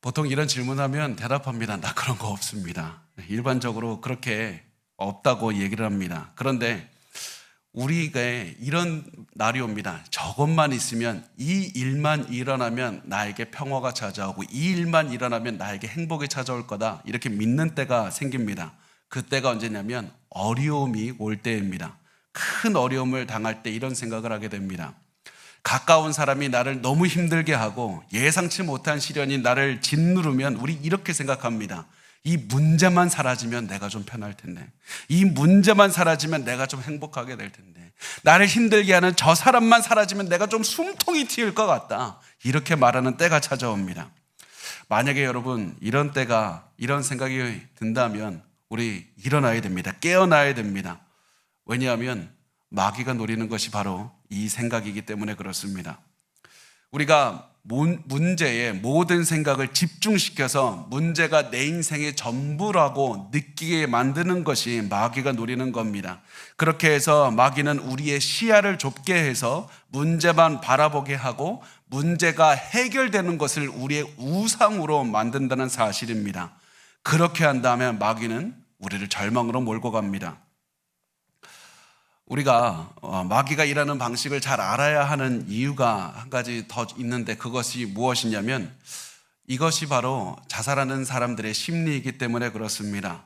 보통 이런 질문하면 대답합니다. 나 그런 거 없습니다. 일반적으로 그렇게 없다고 얘기를 합니다. 그런데 우리가 이런 날이 옵니다. 저것만 있으면, 이 일만 일어나면 나에게 평화가 찾아오고 이 일만 일어나면 나에게 행복이 찾아올 거다, 이렇게 믿는 때가 생깁니다. 그때가 언제냐면 어려움이 올 때입니다. 큰 어려움을 당할 때 이런 생각을 하게 됩니다. 가까운 사람이 나를 너무 힘들게 하고 예상치 못한 시련이 나를 짓누르면 우리 이렇게 생각합니다. 이 문제만 사라지면 내가 좀 편할 텐데, 이 문제만 사라지면 내가 좀 행복하게 될 텐데, 나를 힘들게 하는 저 사람만 사라지면 내가 좀 숨통이 트일 것 같다, 이렇게 말하는 때가 찾아옵니다. 만약에 여러분 이런 때가, 이런 생각이 든다면 우리 일어나야 됩니다. 깨어나야 됩니다. 왜냐하면 마귀가 노리는 것이 바로 이 생각이기 때문에 그렇습니다. 우리가 문제에 모든 생각을 집중시켜서 문제가 내 인생의 전부라고 느끼게 만드는 것이 마귀가 노리는 겁니다. 그렇게 해서 마귀는 우리의 시야를 좁게 해서 문제만 바라보게 하고 문제가 해결되는 것을 우리의 우상으로 만든다는 사실입니다. 그렇게 한다면 마귀는 우리를 절망으로 몰고 갑니다. 우리가 마귀가 일하는 방식을 잘 알아야 하는 이유가 한 가지 더 있는데, 그것이 무엇이냐면 이것이 바로 자살하는 사람들의 심리이기 때문에 그렇습니다.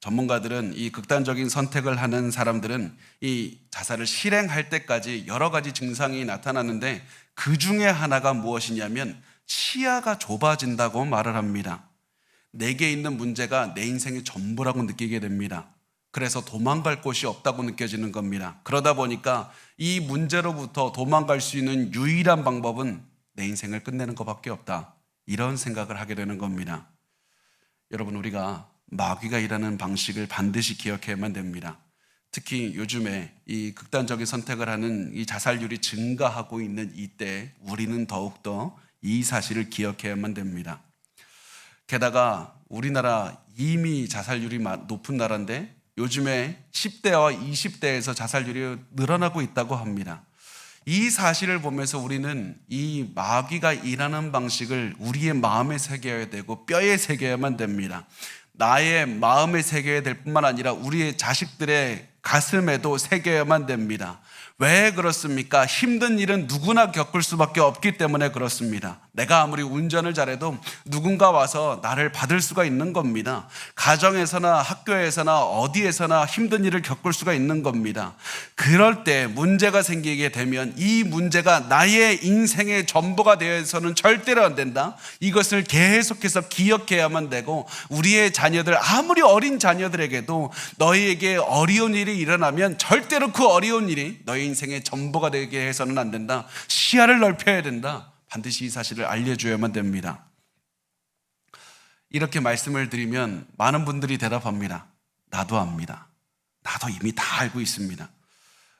전문가들은, 이 극단적인 선택을 하는 사람들은 이 자살을 실행할 때까지 여러 가지 증상이 나타나는데, 그 중에 하나가 무엇이냐면 시야가 좁아진다고 말을 합니다. 내게 있는 문제가 내 인생의 전부라고 느끼게 됩니다. 그래서 도망갈 곳이 없다고 느껴지는 겁니다. 그러다 보니까 이 문제로부터 도망갈 수 있는 유일한 방법은 내 인생을 끝내는 것밖에 없다, 이런 생각을 하게 되는 겁니다. 여러분, 우리가 마귀가 일하는 방식을 반드시 기억해야만 됩니다. 특히 요즘에 이 극단적인 선택을 하는 이 자살률이 증가하고 있는 이때 우리는 더욱더 이 사실을 기억해야만 됩니다. 게다가 우리나라 이미 자살률이 높은 나라인데 요즘에 10대와 20대에서 자살률이 늘어나고 있다고 합니다. 이 사실을 보면서 우리는 이 마귀가 일하는 방식을 우리의 마음에 새겨야 되고 뼈에 새겨야만 됩니다. 나의 마음에 새겨야 될 뿐만 아니라 우리의 자식들의 가슴에도 새겨야만 됩니다. 왜 그렇습니까? 힘든 일은 누구나 겪을 수밖에 없기 때문에 그렇습니다. 내가 아무리 운전을 잘해도 누군가 와서 나를 받을 수가 있는 겁니다. 가정에서나 학교에서나 어디에서나 힘든 일을 겪을 수가 있는 겁니다. 그럴 때 문제가 생기게 되면 이 문제가 나의 인생의 전부가 되어서는 절대로 안 된다. 이것을 계속해서 기억해야만 되고, 우리의 자녀들, 아무리 어린 자녀들에게도 너희에게 어려운 일이 일어나면 절대로 그 어려운 일이 너희 인생의 전부가 되게 해서는 안 된다. 시야를 넓혀야 된다. 반드시 이 사실을 알려줘야만 됩니다. 이렇게 말씀을 드리면 많은 분들이 대답합니다. 나도 압니다. 나도 이미 다 알고 있습니다.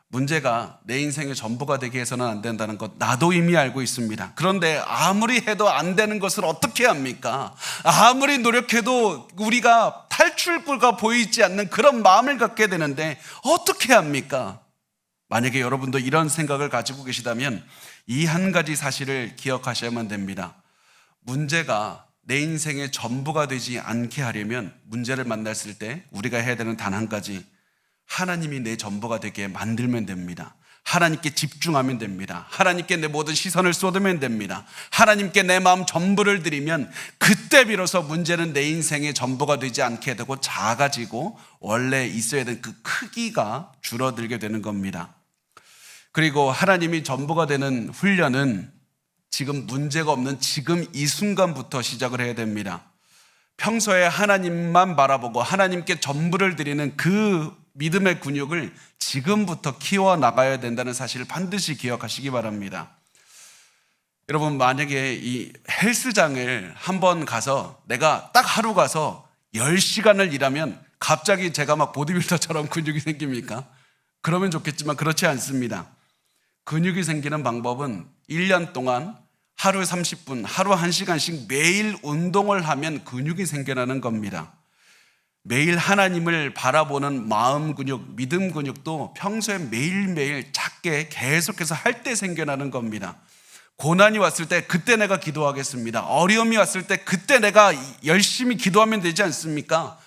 문제가 내 인생의 전부가 되게 해서는 안 된다는 것 나도 이미 알고 있습니다. 그런데 아무리 해도 안 되는 것을 어떻게 합니까? 아무리 노력해도 우리가 탈출구가 보이지 않는 그런 마음을 갖게 되는데 어떻게 합니까? 만약에 여러분도 이런 생각을 가지고 계시다면 이 한 가지 사실을 기억하셔야만 됩니다. 문제가 내 인생의 전부가 되지 않게 하려면 문제를 만났을 때 우리가 해야 되는 단 한 가지, 하나님이 내 전부가 되게 만들면 됩니다. 하나님께 집중하면 됩니다. 하나님께 내 모든 시선을 쏟으면 됩니다. 하나님께 내 마음 전부를 드리면 그때 비로소 문제는 내 인생의 전부가 되지 않게 되고 작아지고 원래 있어야 되는 그 크기가 줄어들게 되는 겁니다. 그리고 하나님이 전부가 되는 훈련은 지금 문제가 없는 지금 이 순간부터 시작을 해야 됩니다. 평소에 하나님만 바라보고 하나님께 전부를 드리는 그 믿음의 근육을 지금부터 키워나가야 된다는 사실을 반드시 기억하시기 바랍니다. 여러분, 만약에 이 헬스장을 한번 가서 내가 딱 하루 가서 10시간을 일하면 갑자기 제가 막 보디빌더처럼 근육이 생깁니까? 그러면 좋겠지만 그렇지 않습니다. 근육이 생기는 방법은 1년 동안 하루 30분, 하루 1시간씩 매일 운동을 하면 근육이 생겨나는 겁니다. 매일 하나님을 바라보는 마음 근육, 믿음 근육도 평소에 매일매일 작게 계속해서 할 때 생겨나는 겁니다. 고난이 왔을 때 그때 내가 기도하겠습니다. 어려움이 왔을 때 그때 내가 열심히 기도하면 되지 않습니까?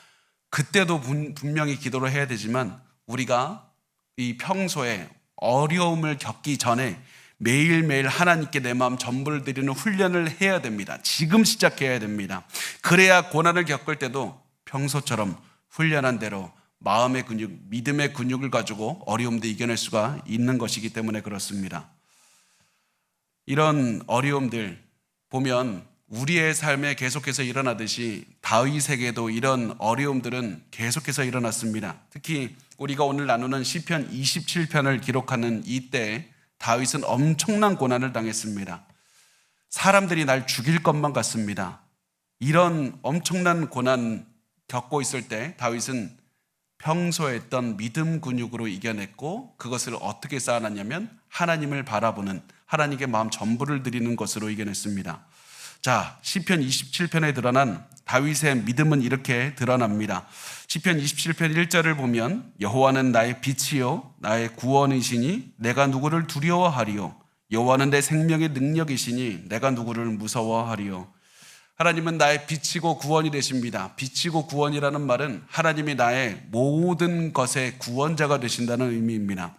그때도 분명히 기도를 해야 되지만 우리가 이 평소에 어려움을 겪기 전에 매일매일 하나님께 내 마음 전부를 드리는 훈련을 해야 됩니다. 지금 시작해야 됩니다. 그래야 고난을 겪을 때도 평소처럼 훈련한 대로 마음의 근육, 믿음의 근육을 가지고 어려움도 이겨낼 수가 있는 것이기 때문에 그렇습니다. 이런 어려움들 보면 우리의 삶에 계속해서 일어나듯이 다윗에게도 이런 어려움들은 계속해서 일어났습니다. 특히 우리가 오늘 나누는 시편 27편을 기록하는 이때 다윗은 엄청난 고난을 당했습니다. 사람들이 날 죽일 것만 같습니다. 이런 엄청난 고난 겪고 있을 때 다윗은 평소에 했던 믿음 근육으로 이겨냈고 그것을 어떻게 쌓아놨냐면 하나님을 바라보는, 하나님께 마음 전부를 드리는 것으로 이겨냈습니다. 자, 시편 27편에 드러난 다윗의 믿음은 이렇게 드러납니다. 시편 27편 1절을 보면 여호와는 나의 빛이요 나의 구원이시니 내가 누구를 두려워하리요. 여호와는 내 생명의 능력이시니 내가 누구를 무서워하리요. 하나님은 나의 빛이고 구원이 되십니다. 빛이고 구원이라는 말은 하나님이 나의 모든 것의 구원자가 되신다는 의미입니다.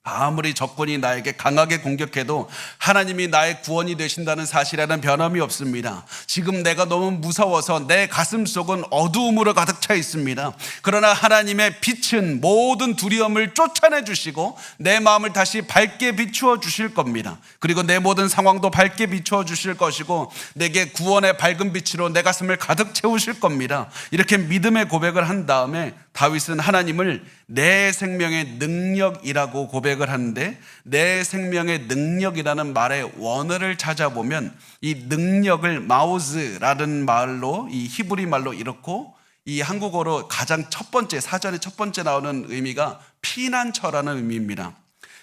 아무리 적군이 나에게 강하게 공격해도 하나님이 나의 구원이 되신다는 사실에는 변함이 없습니다. 지금 내가 너무 무서워서 내 가슴 속은 어두움으로 가득 차 있습니다. 그러나 하나님의 빛은 모든 두려움을 쫓아내 주시고 내 마음을 다시 밝게 비추어 주실 겁니다. 그리고 내 모든 상황도 밝게 비추어 주실 것이고 내게 구원의 밝은 빛으로 내 가슴을 가득 채우실 겁니다. 이렇게 믿음의 고백을 한 다음에 다윗은 하나님을 내 생명의 능력이라고 고백을 하는데, 내 생명의 능력이라는 말의 원어를 찾아보면 이 능력을 마우즈라는 말로, 이 히브리 말로 이렇고, 이 한국어로 가장 첫 번째, 사전에 첫 번째 나오는 의미가 피난처라는 의미입니다.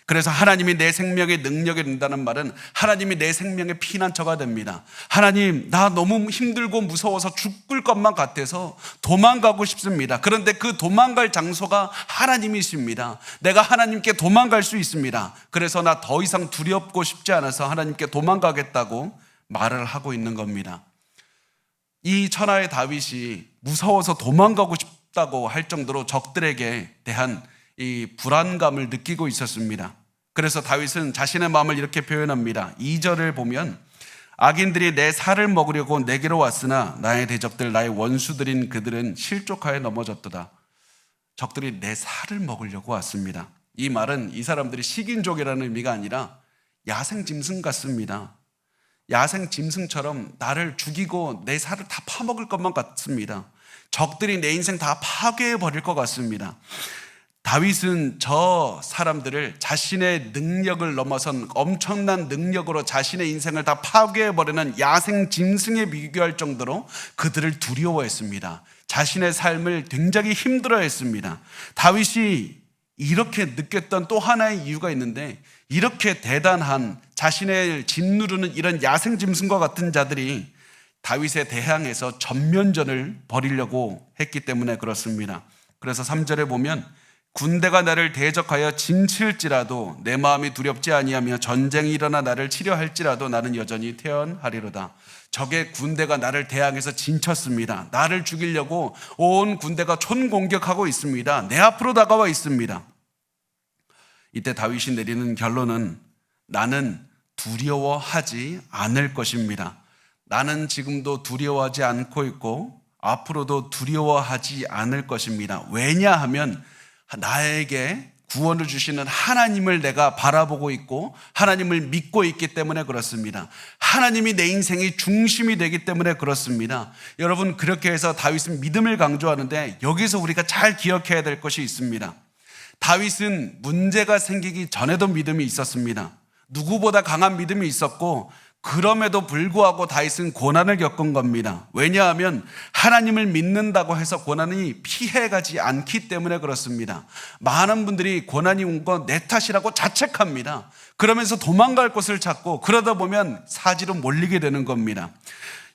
그래서 하나님이 내 생명의 능력이 된다는 말은 하나님이 내 생명의 피난처가 됩니다. 하나님, 나 너무 힘들고 무서워서 죽을 것만 같아서 도망가고 싶습니다. 그런데 그 도망갈 장소가 하나님이십니다. 내가 하나님께 도망갈 수 있습니다. 그래서 나 더 이상 두렵고 싶지 않아서 하나님께 도망가겠다고 말을 하고 있는 겁니다. 이 천하의 다윗이 무서워서 도망가고 싶다고 할 정도로 적들에게 대한 이 불안감을 느끼고 있었습니다. 그래서 다윗은 자신의 마음을 이렇게 표현합니다. 2절을 보면 악인들이 내 살을 먹으려고 내게로 왔으나 나의 대적들, 나의 원수들인 그들은 실족하여 넘어졌도다. 적들이 내 살을 먹으려고 왔습니다. 이 말은 이 사람들이 식인종이라는 의미가 아니라 야생 짐승 같습니다. 야생 짐승처럼 나를 죽이고 내 살을 다 파먹을 것만 같습니다. 적들이 내 인생 다 파괴해버릴 것 같습니다. 다윗은 저 사람들을 자신의 능력을 넘어선 엄청난 능력으로 자신의 인생을 다 파괴해버리는 야생 짐승에 비교할 정도로 그들을 두려워했습니다. 자신의 삶을 굉장히 힘들어했습니다. 다윗이 이렇게 느꼈던 또 하나의 이유가 있는데, 이렇게 대단한 자신을 짓누르는 이런 야생 짐승과 같은 자들이 다윗에 대항해서 전면전을 벌이려고 했기 때문에 그렇습니다. 그래서 3절에 보면 군대가 나를 대적하여 진칠지라도 내 마음이 두렵지 아니하며 전쟁이 일어나 나를 치려할지라도 나는 여전히 태연하리로다. 적의 군대가 나를 대항해서 진쳤습니다. 나를 죽이려고 온 군대가 촌공격하고 있습니다. 내 앞으로 다가와 있습니다. 이때 다윗이 내리는 결론은 나는 두려워하지 않을 것입니다. 나는 지금도 두려워하지 않고 있고 앞으로도 두려워하지 않을 것입니다. 왜냐하면 나에게 구원을 주시는 하나님을 내가 바라보고 있고 하나님을 믿고 있기 때문에 그렇습니다. 하나님이 내 인생의 중심이 되기 때문에 그렇습니다. 여러분, 그렇게 해서 다윗은 믿음을 강조하는데 여기서 우리가 잘 기억해야 될 것이 있습니다. 다윗은 문제가 생기기 전에도 믿음이 있었습니다. 누구보다 강한 믿음이 있었고 그럼에도 불구하고 다윗은 고난을 겪은 겁니다. 왜냐하면 하나님을 믿는다고 해서 고난이 피해가지 않기 때문에 그렇습니다. 많은 분들이 고난이 온 건 내 탓이라고 자책합니다. 그러면서 도망갈 곳을 찾고 그러다 보면 사지로 몰리게 되는 겁니다.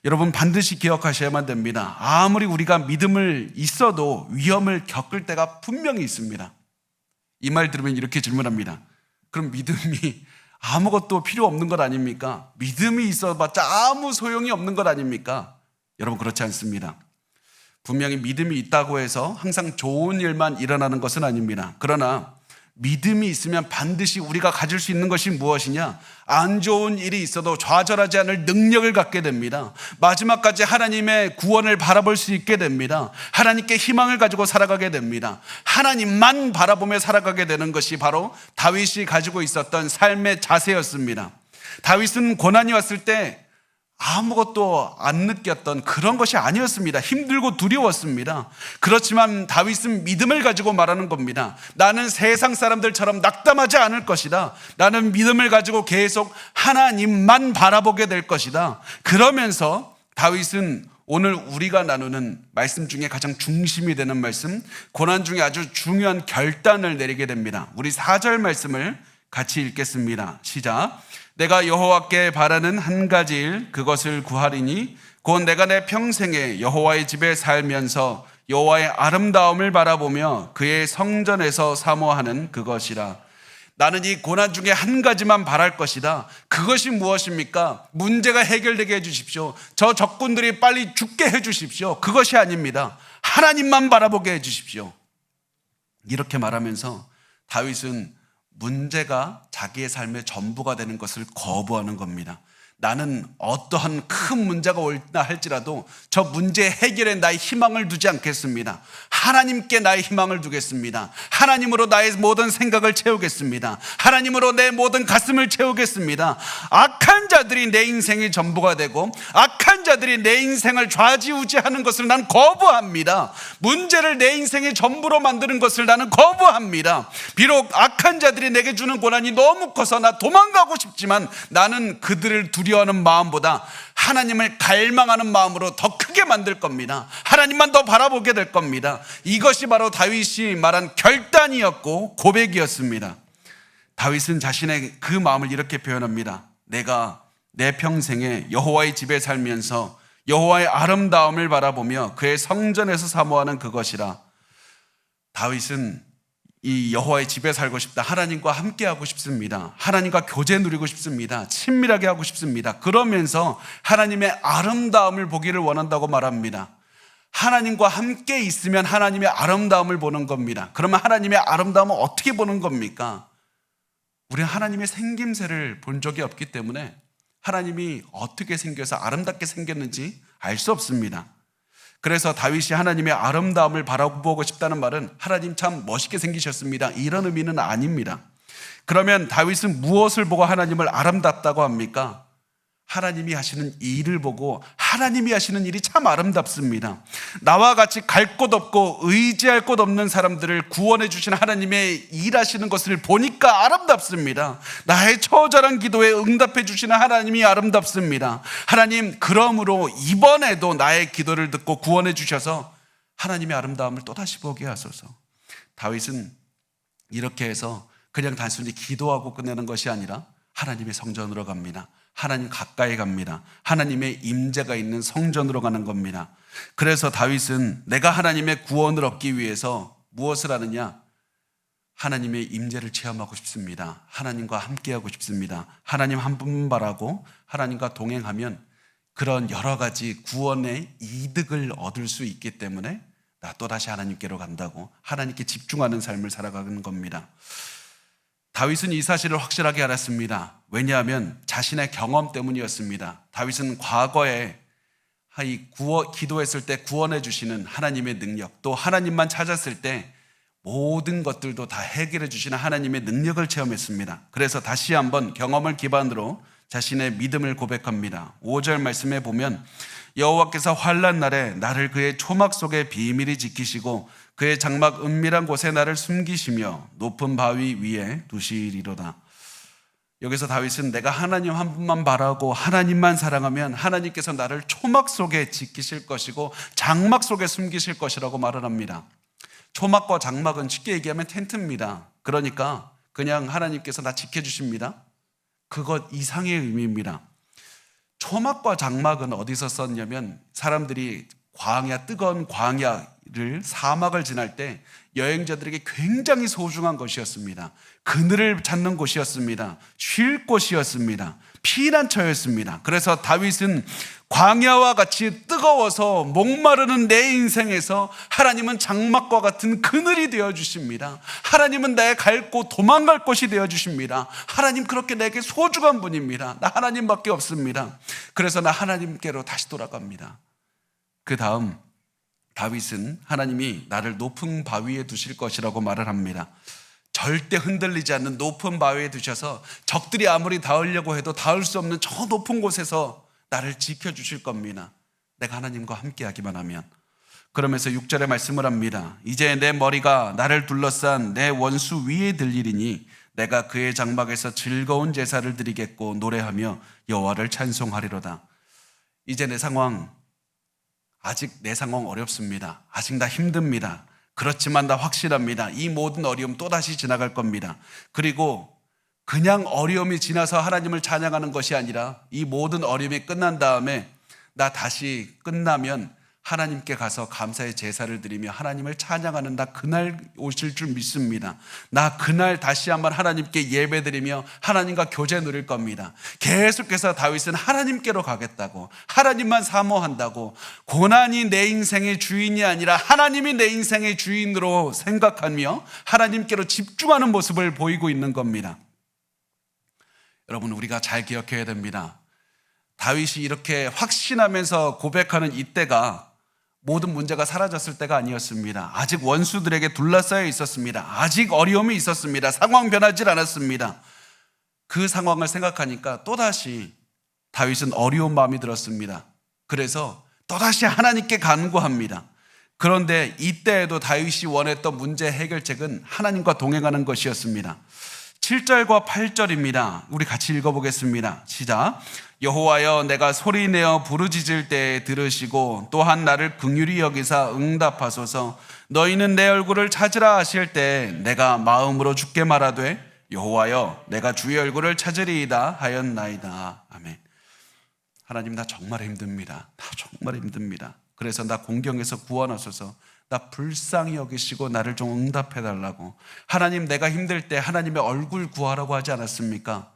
여러분, 반드시 기억하셔야만 됩니다. 아무리 우리가 믿음을 있어도 위험을 겪을 때가 분명히 있습니다. 이 말 들으면 이렇게 질문합니다. 그럼 믿음이 아무것도 필요 없는 것 아닙니까? 믿음이 있어봤자 아무 소용이 없는 것 아닙니까? 여러분, 그렇지 않습니다. 분명히 믿음이 있다고 해서 항상 좋은 일만 일어나는 것은 아닙니다. 그러나 믿음이 있으면 반드시 우리가 가질 수 있는 것이 무엇이냐? 안 좋은 일이 있어도 좌절하지 않을 능력을 갖게 됩니다. 마지막까지 하나님의 구원을 바라볼 수 있게 됩니다. 하나님께 희망을 가지고 살아가게 됩니다. 하나님만 바라보며 살아가게 되는 것이 바로 다윗이 가지고 있었던 삶의 자세였습니다. 다윗은 고난이 왔을 때 아무것도 안 느꼈던 그런 것이 아니었습니다. 힘들고 두려웠습니다. 그렇지만 다윗은 믿음을 가지고 말하는 겁니다. 나는 세상 사람들처럼 낙담하지 않을 것이다. 나는 믿음을 가지고 계속 하나님만 바라보게 될 것이다. 그러면서 다윗은 오늘 우리가 나누는 말씀 중에 가장 중심이 되는 말씀, 고난 중에 아주 중요한 결단을 내리게 됩니다. 우리 4절 말씀을 같이 읽겠습니다. 시작. 내가 여호와께 바라는 한 가지 일, 그것을 구하리니 곧 내가 내 평생에 여호와의 집에 살면서 여호와의 아름다움을 바라보며 그의 성전에서 사모하는 그것이라. 나는 이 고난 중에 한 가지만 바랄 것이다. 그것이 무엇입니까? 문제가 해결되게 해주십시오. 저 적군들이 빨리 죽게 해주십시오. 그것이 아닙니다. 하나님만 바라보게 해주십시오. 이렇게 말하면서 다윗은 문제가 자기의 삶의 전부가 되는 것을 거부하는 겁니다. 나는 어떠한 큰 문제가 올다 할지라도 저 문제 해결에 나의 희망을 두지 않겠습니다. 하나님께 나의 희망을 두겠습니다. 하나님으로 나의 모든 생각을 채우겠습니다. 하나님으로 내 모든 가슴을 채우겠습니다. 악한 자들이 내 인생의 전부가 되고 악한 자들이 내 인생을 좌지우지하는 것을 난 거부합니다. 문제를 내 인생의 전부로 만드는 것을 나는 거부합니다. 비록 악한 자들이 내게 주는 고난이 너무 커서 나 도망가고 싶지만 나는 그들을 두려워하는 마음보다 하나님을 갈망하는 마음으로 더 크게 만들 겁니다. 하나님만 더 바라보게 될 겁니다. 이것이 바로 다윗이 말한 결단이었고 고백이었습니다. 다윗은 자신의 그 마음을 이렇게 표현합니다. 내가 내 평생에 여호와의 집에 살면서 여호와의 아름다움을 바라보며 그의 성전에서 사모하는 그것이라. 다윗은 이 여호와의 집에 살고 싶다. 하나님과 함께 하고 싶습니다. 하나님과 교제 누리고 싶습니다. 친밀하게 하고 싶습니다. 그러면서 하나님의 아름다움을 보기를 원한다고 말합니다. 하나님과 함께 있으면 하나님의 아름다움을 보는 겁니다. 그러면 하나님의 아름다움은 어떻게 보는 겁니까? 우리는 하나님의 생김새를 본 적이 없기 때문에 하나님이 어떻게 생겨서 아름답게 생겼는지 알 수 없습니다. 그래서 다윗이 하나님의 아름다움을 바라보고 싶다는 말은 하나님 참 멋있게 생기셨습니다, 이런 의미는 아닙니다. 그러면 다윗은 무엇을 보고 하나님을 아름답다고 합니까? 하나님이 하시는 일을 보고 하나님이 하시는 일이 참 아름답습니다. 나와 같이 갈 곳 없고 의지할 곳 없는 사람들을 구원해 주시는 하나님의 일하시는 것을 보니까 아름답습니다. 나의 처절한 기도에 응답해 주시는 하나님이 아름답습니다. 하나님, 그러므로 이번에도 나의 기도를 듣고 구원해 주셔서 하나님의 아름다움을 또다시 보게 하소서. 다윗은 이렇게 해서 그냥 단순히 기도하고 끝내는 것이 아니라 하나님의 성전으로 갑니다. 하나님 가까이 갑니다. 하나님의 임재가 있는 성전으로 가는 겁니다. 그래서 다윗은 내가 하나님의 구원을 얻기 위해서 무엇을 하느냐? 하나님의 임재를 체험하고 싶습니다. 하나님과 함께하고 싶습니다. 하나님 한 분만 바라고 하나님과 동행하면 그런 여러 가지 구원의 이득을 얻을 수 있기 때문에 나 또다시 하나님께로 간다고 하나님께 집중하는 삶을 살아가는 겁니다. 다윗은 이 사실을 확실하게 알았습니다. 왜냐하면 자신의 경험 때문이었습니다. 다윗은 과거에 기도했을 때 구원해 주시는 하나님의 능력, 또 하나님만 찾았을 때 모든 것들도 다 해결해 주시는 하나님의 능력을 체험했습니다. 그래서 다시 한번 경험을 기반으로 자신의 믿음을 고백합니다. 5절 말씀에 보면 여호와께서 환난 날에 나를 그의 초막 속에 비밀히 지키시고 그의 장막 은밀한 곳에 나를 숨기시며 높은 바위 위에 두시리로다. 여기서 다윗은 내가 하나님 한 분만 바라고 하나님만 사랑하면 하나님께서 나를 초막 속에 지키실 것이고 장막 속에 숨기실 것이라고 말을 합니다. 초막과 장막은 쉽게 얘기하면 텐트입니다. 그러니까 그냥 하나님께서 나 지켜주십니다, 그것 이상의 의미입니다. 초막과 장막은 어디서 썼냐면 사람들이 광야, 뜨거운 광야, 사막을 지날 때 여행자들에게 굉장히 소중한 것이었습니다. 그늘을 찾는 곳이었습니다. 쉴 곳이었습니다. 피난처였습니다. 그래서 다윗은 광야와 같이 뜨거워서 목마르는 내 인생에서 하나님은 장막과 같은 그늘이 되어주십니다. 하나님은 나의 갈 곳, 도망갈 곳이 되어주십니다. 하나님 그렇게 내게 소중한 분입니다. 나 하나님밖에 없습니다. 그래서 나 하나님께로 다시 돌아갑니다. 그 다음 다윗은 하나님이 나를 높은 바위에 두실 것이라고 말을 합니다. 절대 흔들리지 않는 높은 바위에 두셔서 적들이 아무리 닿으려고 해도 닿을 수 없는 저 높은 곳에서 나를 지켜주실 겁니다. 내가 하나님과 함께하기만 하면. 그러면서 6절에 말씀을 합니다. 이제 내 머리가 나를 둘러싼 내 원수 위에 들리리니 내가 그의 장막에서 즐거운 제사를 드리겠고 노래하며 여호와를 찬송하리로다. 이제 아직 내 상황 어렵습니다. 아직 나 힘듭니다. 그렇지만 나 확실합니다. 이 모든 어려움 또다시 지나갈 겁니다. 그리고 그냥 어려움이 지나서 하나님을 찬양하는 것이 아니라 이 모든 어려움이 끝난 다음에 나 다시 끝나면 하나님께 가서 감사의 제사를 드리며 하나님을 찬양하는 나 그날 오실 줄 믿습니다. 나 그날 다시 한번 하나님께 예배드리며 하나님과 교제 누릴 겁니다. 계속해서 다윗은 하나님께로 가겠다고, 하나님만 사모한다고, 고난이 내 인생의 주인이 아니라 하나님이 내 인생의 주인으로 생각하며 하나님께로 집중하는 모습을 보이고 있는 겁니다. 여러분, 우리가 잘 기억해야 됩니다. 다윗이 이렇게 확신하면서 고백하는 이때가 모든 문제가 사라졌을 때가 아니었습니다. 아직 원수들에게 둘러싸여 있었습니다. 아직 어려움이 있었습니다. 상황 변하지 않았습니다. 그 상황을 생각하니까 또다시 다윗은 어려운 마음이 들었습니다. 그래서 또다시 하나님께 간구합니다. 그런데 이때에도 다윗이 원했던 문제 해결책은 하나님과 동행하는 것이었습니다. 7절과 8절입니다. 우리 같이 읽어보겠습니다. 시작. 여호와여, 내가 소리내어 부르짖을 때에 들으시고 또한 나를 긍휼히 여기사 응답하소서. 너희는 내 얼굴을 찾으라 하실 때 내가 마음으로 주께 말하되 여호와여, 내가 주의 얼굴을 찾으리이다 하였나이다. 아멘. 하나님, 나 정말 힘듭니다. 나 정말 힘듭니다. 그래서 나 공경에서 구원하소서. 나 불쌍히 여기시고 나를 좀 응답해달라고. 하나님, 내가 힘들 때 하나님의 얼굴 구하라고 하지 않았습니까?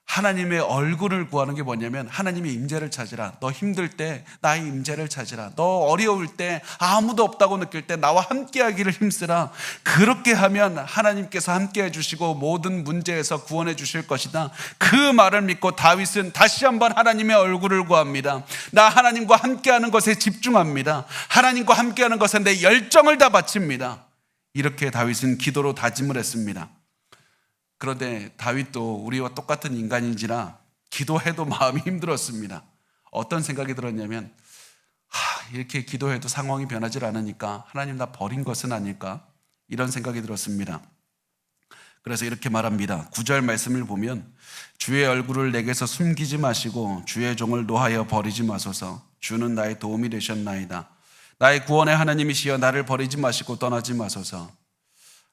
하나님의 얼굴을 구하는 게 뭐냐면 하나님의 임재를 찾으라. 너 힘들 때 나의 임재를 찾으라. 너 어려울 때, 아무도 없다고 느낄 때 나와 함께하기를 힘쓰라. 그렇게 하면 하나님께서 함께해 주시고 모든 문제에서 구원해 주실 것이다. 그 말을 믿고 다윗은 다시 한번 하나님의 얼굴을 구합니다. 나 하나님과 함께하는 것에 집중합니다. 하나님과 함께하는 것에 내 열정을 다 바칩니다. 이렇게 다윗은 기도로 다짐을 했습니다. 그런데 다윗도 우리와 똑같은 인간인지라 기도해도 마음이 힘들었습니다. 어떤 생각이 들었냐면 이렇게 기도해도 상황이 변하지 않으니까 하나님 나 버린 것은 아닐까, 이런 생각이 들었습니다. 그래서 이렇게 말합니다. 9절 말씀을 보면 주의 얼굴을 내게서 숨기지 마시고 주의 종을 노하여 버리지 마소서. 주는 나의 도움이 되셨나이다. 나의 구원의 하나님이시여 나를 버리지 마시고 떠나지 마소서.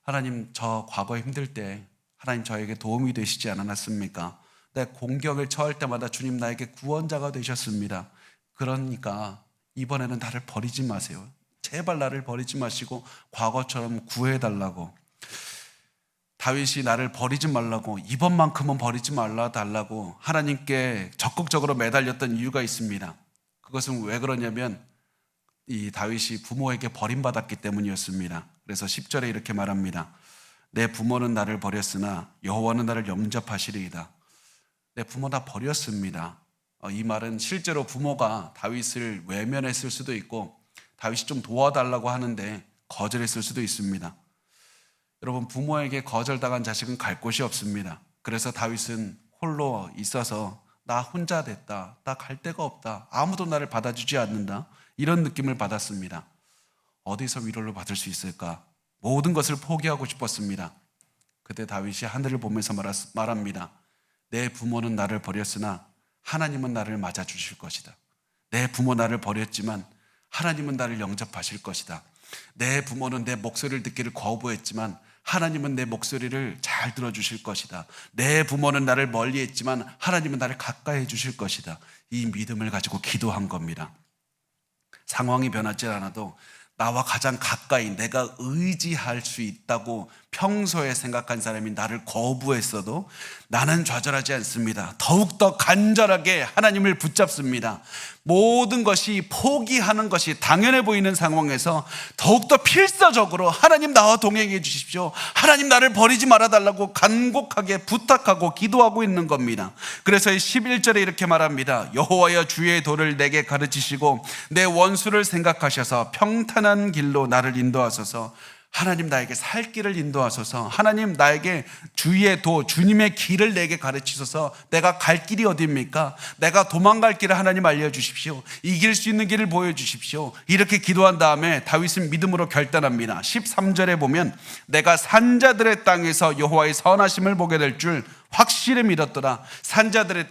하나님, 저 과거 힘들 때 하나님 저에게 도움이 되시지 않았습니까? 내 공격을 처할 때마다 주님 나에게 구원자가 되셨습니다. 그러니까 이번에는 나를 버리지 마세요. 제발 나를 버리지 마시고 과거처럼 구해달라고. 다윗이 나를 버리지 말라고, 이번만큼은 버리지 말라달라고 하나님께 적극적으로 매달렸던 이유가 있습니다. 그것은 왜 그러냐면 이 다윗이 부모에게 버림받았기 때문이었습니다. 그래서 10절에 이렇게 말합니다. 내 부모는 나를 버렸으나 여호와는 나를 영접하시리이다. 내 부모 다 버렸습니다. 이 말은 실제로 부모가 다윗을 외면했을 수도 있고 다윗이 좀 도와달라고 하는데 거절했을 수도 있습니다. 여러분, 부모에게 거절당한 자식은 갈 곳이 없습니다. 그래서 다윗은 홀로 있어서 나 혼자 됐다, 나 갈 데가 없다, 아무도 나를 받아주지 않는다, 이런 느낌을 받았습니다. 어디서 위로를 받을 수 있을까? 모든 것을 포기하고 싶었습니다. 그때 다윗이 하늘을 보면서 말합니다. 내 부모는 나를 버렸으나 하나님은 나를 맞아주실 것이다. 내 부모 나를 버렸지만 하나님은 나를 영접하실 것이다. 내 부모는 내 목소리를 듣기를 거부했지만 하나님은 내 목소리를 잘 들어주실 것이다. 내 부모는 나를 멀리했지만 하나님은 나를 가까이 해주실 것이다. 이 믿음을 가지고 기도한 겁니다. 상황이 변하지 않아도 나와 가장 가까이 내가 의지할 수 있다고 평소에 생각한 사람이 나를 거부했어도 나는 좌절하지 않습니다. 더욱더 간절하게 하나님을 붙잡습니다. 모든 것이 포기하는 것이 당연해 보이는 상황에서 더욱더 필사적으로 하나님 나와 동행해 주십시오, 하나님 나를 버리지 말아달라고 간곡하게 부탁하고 기도하고 있는 겁니다. 그래서 11절에 이렇게 말합니다. 여호와여 주의 도를 내게 가르치시고 내 원수를 생각하셔서 평탄한 길로 나를 인도하소서. 하나님 나에게 살 길을 인도하소서. 하나님 나에게 주의 도, 주님의 길을 내게 가르치소서. 내가 갈 길이 어디입니까? 내가 도망갈 길을 하나님 알려주십시오. 이길 수 있는 길을 보여주십시오. 이렇게 기도한 다음에 다윗은 믿음으로 결단합니다. 13절에 보면 내가 산자들의 땅에서 여호와의 선하심을 보게 될 줄 확실히 믿었더라. 산자들의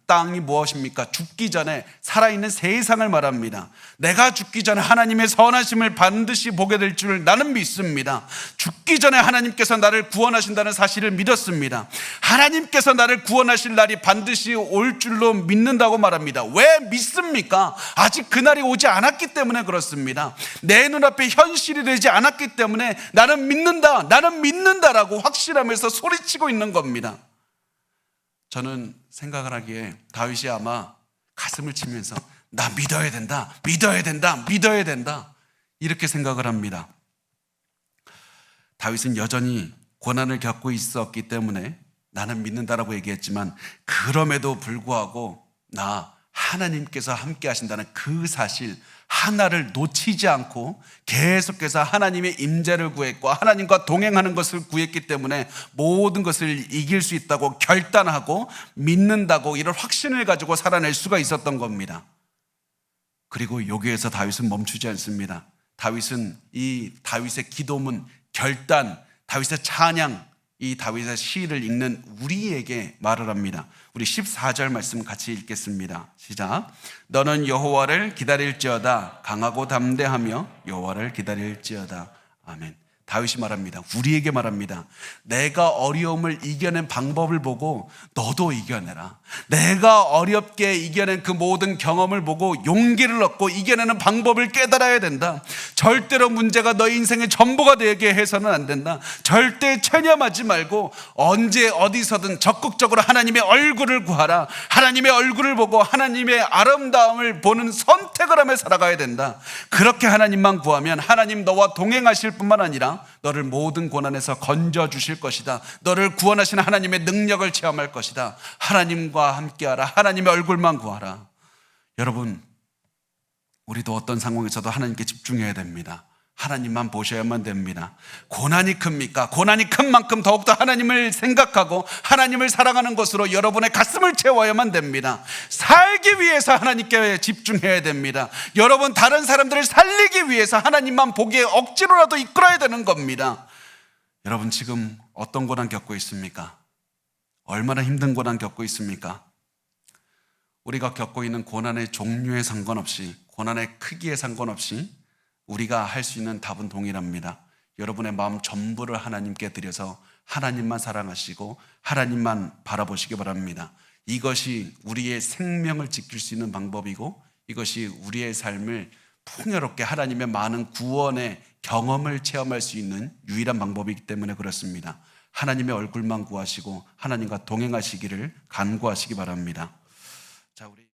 땅이 무엇입니까? 죽기 전에 살아있는 세상을 말합니다. 내가 죽기 전에 하나님의 선하심을 반드시 보게 될 줄 나는 믿습니다. 죽기 전에 하나님께서 나를 구원하신다는 사실을 믿었습니다. 하나님께서 나를 구원하실 날이 반드시 올 줄로 믿는다고 말합니다. 왜 믿습니까? 아직 그날이 오지 않았기 때문에 그렇습니다. 내 눈앞에 현실이 되지 않았기 때문에 나는 믿는다, 나는 믿는다라고 확실하면서 소리치고 있는 겁니다. 저는 생각을 하기에 다윗이 아마 가슴을 치면서 나 믿어야 된다, 믿어야 된다, 믿어야 된다, 이렇게 생각을 합니다. 다윗은 여전히 고난을 겪고 있었기 때문에 나는 믿는다라고 얘기했지만 그럼에도 불구하고 나 하나님께서 함께 하신다는 그 사실 하나를 놓치지 않고 계속해서 하나님의 임재를 구했고 하나님과 동행하는 것을 구했기 때문에 모든 것을 이길 수 있다고 결단하고 믿는다고 이런 확신을 가지고 살아낼 수가 있었던 겁니다. 그리고 여기에서 다윗은 멈추지 않습니다. 다윗은 이 다윗의 기도문, 결단, 다윗의 찬양, 이 다윗의 시를 읽는 우리에게 말을 합니다. 우리 14절 말씀 같이 읽겠습니다. 시작. 너는 여호와를 기다릴지어다. 강하고 담대하며 여호와를 기다릴지어다. 아멘. 다윗이 말합니다. 우리에게 말합니다. 내가 어려움을 이겨낸 방법을 보고 너도 이겨내라. 내가 어렵게 이겨낸 그 모든 경험을 보고 용기를 얻고 이겨내는 방법을 깨달아야 된다. 절대로 문제가 너의 인생의 전부가 되게 해서는 안 된다. 절대 체념하지 말고 언제 어디서든 적극적으로 하나님의 얼굴을 구하라. 하나님의 얼굴을 보고 하나님의 아름다움을 보는 선택을 하며 살아가야 된다. 그렇게 하나님만 구하면 하나님 너와 동행하실 뿐만 아니라 너를 모든 고난에서 건져주실 것이다. 너를 구원하시는 하나님의 능력을 체험할 것이다. 하나님과 함께하라. 하나님의 얼굴만 구하라. 여러분, 우리도 어떤 상황에서도 하나님께 집중해야 됩니다. 하나님만 보셔야만 됩니다. 고난이 큽니까? 고난이 큰 만큼 더욱더 하나님을 생각하고 하나님을 사랑하는 것으로 여러분의 가슴을 채워야만 됩니다. 살기 위해서 하나님께 집중해야 됩니다. 여러분, 다른 사람들을 살리기 위해서 하나님만 보기에 억지로라도 이끌어야 되는 겁니다. 여러분, 지금 어떤 고난 겪고 있습니까? 얼마나 힘든 고난 겪고 있습니까? 우리가 겪고 있는 고난의 종류에 상관없이, 고난의 크기에 상관없이 우리가 할 수 있는 답은 동일합니다. 여러분의 마음 전부를 하나님께 드려서 하나님만 사랑하시고 하나님만 바라보시기 바랍니다. 이것이 우리의 생명을 지킬 수 있는 방법이고 이것이 우리의 삶을 풍요롭게 하나님의 많은 구원의 경험을 체험할 수 있는 유일한 방법이기 때문에 그렇습니다. 하나님의 얼굴만 구하시고 하나님과 동행하시기를 간구하시기 바랍니다. 자, 우리